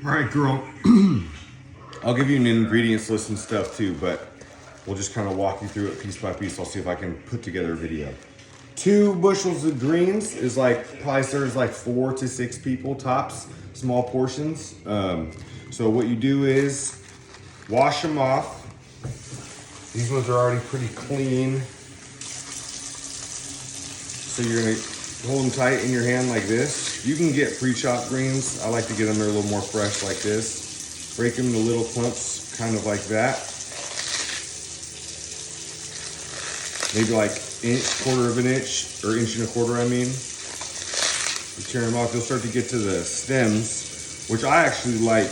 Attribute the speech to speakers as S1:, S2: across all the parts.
S1: All right, girl. I'll give you an ingredients list and stuff too, but we'll just kind of walk you through it piece by piece. I'll see if I can put together a video. 2 bushels of greens is like, probably serves like 4 to 6 people tops, small portions. So what you do is wash them off. These ones are already pretty clean. So you're gonna hold them tight in your hand like this. You can get pre-chopped greens. I like to get them, they're a little more fresh like this. Break them into little clumps, kind of like that. Maybe like inch, quarter of an inch, or inch and a quarter, I mean. You tear them off, you'll start to get to the stems, which I actually like,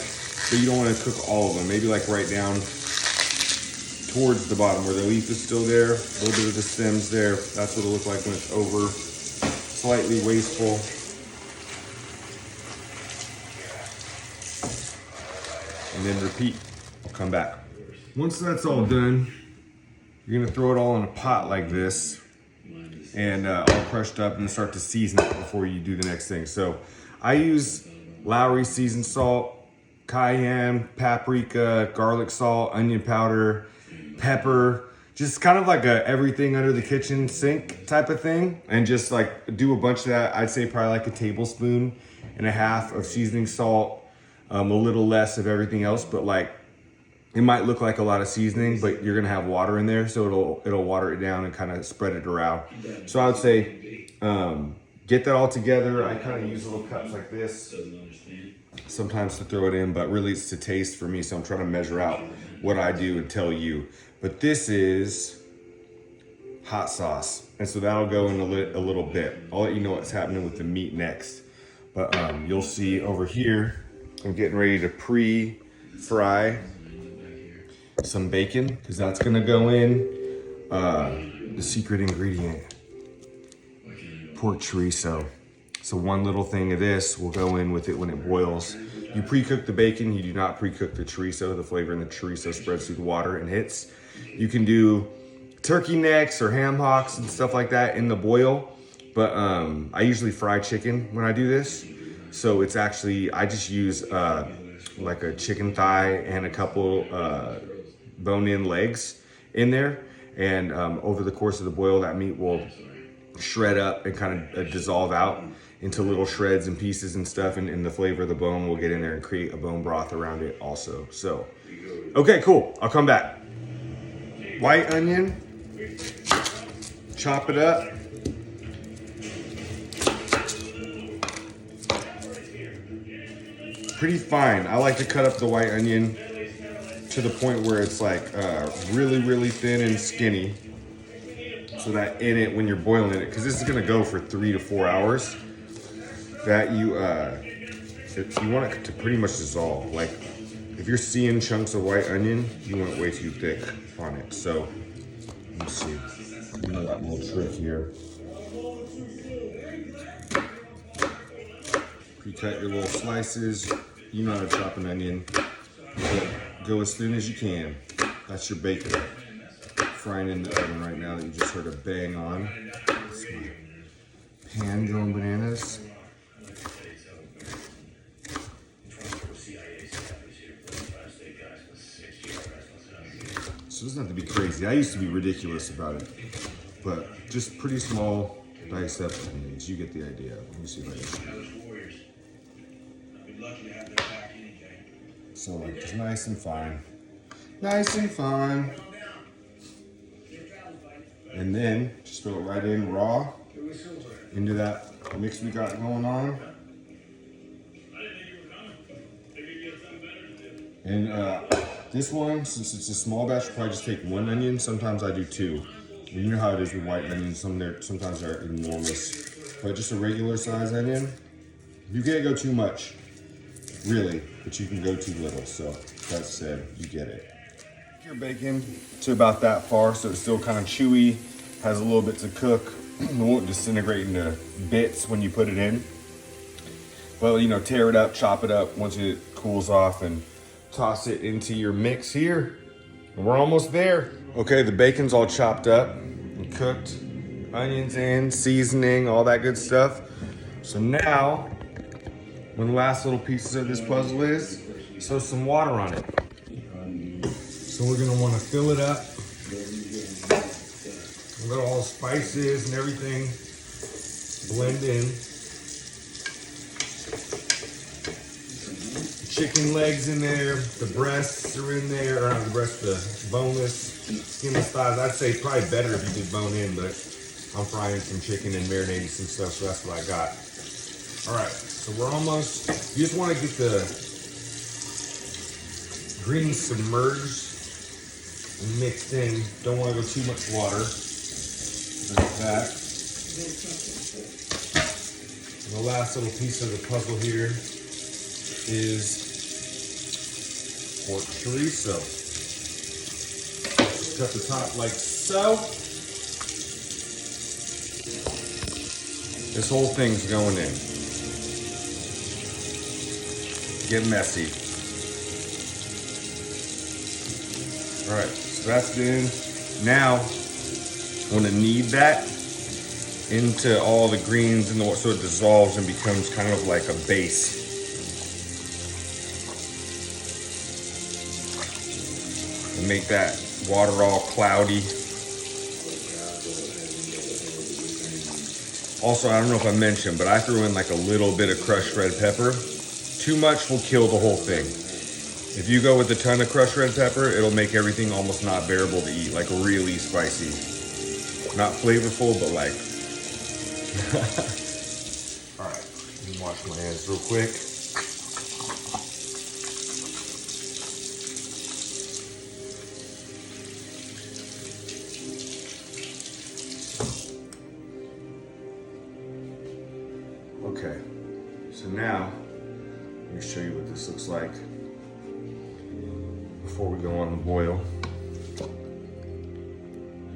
S1: but you don't want to cook all of them. Maybe like right down towards the bottom where the leaf is still there, a little bit of the stems there. That's what it'll look like when it's over, slightly wasteful. And then repeat, I'll come back. Once that's all done, you're gonna throw it all in a pot like this and all crushed up and start to season it before you do the next thing. So I use Lawry's seasoned salt, cayenne, paprika, garlic salt, onion powder, pepper, just kind of like a everything under the kitchen sink type of thing. And just like do a bunch of that. I'd say probably like a tablespoon and a half of seasoning salt, a little less of everything else, but like it might look like a lot of seasoning, but you're gonna have water in there, so it'll water it down and kind of spread it around. So I would say get that all together. I kind of use little cups like this sometimes to throw it in, but really it's to taste for me, so I'm trying to measure out what I do and tell you. But this is hot sauce, and so that'll go in a little bit. I'll let you know what's happening with the meat next. But you'll see over here, I'm getting ready to pre-fry some bacon, because that's gonna go in the secret ingredient, pork chorizo. So one little thing of this will go in with it when it boils. You pre-cook the bacon, you do not pre-cook the chorizo. The flavor in the chorizo spreads through the water and hits. You can do turkey necks or ham hocks and stuff like that in the boil, but I usually fry chicken when I do this. So it's actually, I just use like a chicken thigh and a couple bone-in legs in there. And over the course of the boil, that meat will shred up and kind of dissolve out into little shreds and pieces and stuff, and the flavor of the bone will get in there and create a bone broth around it also. So, okay, cool, I'll come back. White onion, chop it up. Pretty fine. I like to cut up the white onion to the point where it's like really, really thin and skinny, so that in it, when you're boiling it, because this is gonna go for 3 to 4 hours, that you want it to pretty much dissolve. Like if you're seeing chunks of white onion, you want it way too thick on it. So let's see, you know that little trick here. Pre-cut your little slices. You know how to chop an onion. Go as thin as you can. That's your bacon. Frying in the oven right now that you just heard a bang on. That's my pan going bananas. So it doesn't have to be crazy. I used to be ridiculous about it, but just pretty small diced up onions. You get the idea. Let me see if I can. So like just nice and fine. Nice and fine. And then just throw it right in raw into that mix we got going on. And this one, since it's a small batch, I'll probably just take 1 onion. Sometimes I do 2. You know how it is with white onions. Sometimes they're enormous. But just a regular size onion. You can't go too much, really, but you can go too little. So that said, you get it. Your bacon to about that far, so it's still kind of chewy, has a little bit to cook. It won't disintegrate into bits when you put it in. Well, you know, tear it up, chop it up once it cools off, and toss it into your mix here. And we're almost there. Okay, the bacon's all chopped up and cooked. Onions in, seasoning, all that good stuff. So now One of the last little pieces of this puzzle is, so some water on it. So we're gonna wanna fill it up. Let all the spices and everything blend in. Chicken legs in there, the breasts are in there, or not the breasts, the boneless, skinless thighs. I'd say probably better if you did bone in, but I'm frying some chicken and marinating some stuff, so that's what I got. All right, so we're almost, you just want to get the greens submerged and mixed in. Don't want to go too much water. Like that. And the last little piece of the puzzle here is pork chorizo. Just cut the top like so. This whole thing's going in. Get messy. All right, so that's in. Now, I want to knead that into all the greens and so it dissolves and becomes kind of like a base. And make that water all cloudy. Also, I don't know if I mentioned, but I threw in like a little bit of crushed red pepper. Too much will kill the whole thing. If you go with a ton of crushed red pepper, it'll make everything almost not bearable to eat, like really spicy. Not flavorful, but like. All right, let me wash my hands real quick. Okay, so now, let me show you what this looks like before we go on the boil.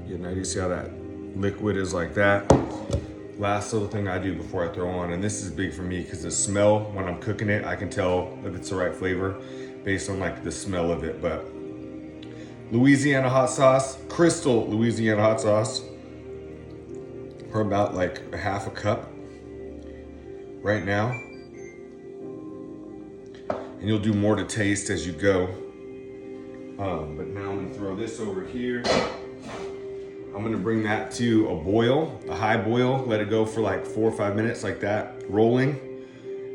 S1: Yeah, now you see how that liquid is like that. Last little thing I do before I throw on, and this is big for me because the smell, when I'm cooking it, I can tell if it's the right flavor based on like the smell of it. But Louisiana hot sauce, Crystal Louisiana hot sauce, for about like a half a cup right now. And you'll do more to taste as you go. But now I'm gonna throw this over here. I'm gonna bring that to a boil, a high boil, let it go for like 4 or 5 minutes like that, rolling.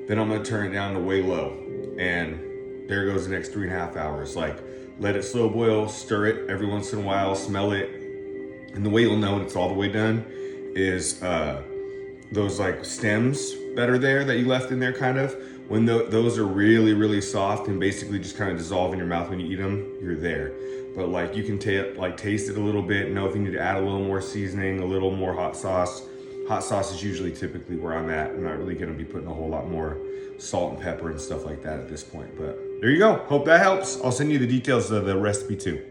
S1: Then I'm gonna turn it down to way low. And there goes the next 3.5 hours. Like, let it slow boil, stir it every once in a while, smell it. And the way you'll know when it's all the way done is those like stems that are there that you left in there kind of, when those are really, really soft and basically just kind of dissolve in your mouth when you eat them, you're there. But like you can taste it a little bit, know if you need to add a little more seasoning, a little more hot sauce. Hot sauce is usually typically where I'm at. I'm not really gonna be putting a whole lot more salt and pepper and stuff like that at this point, but there you go. Hope that helps. I'll send you the details of the recipe too.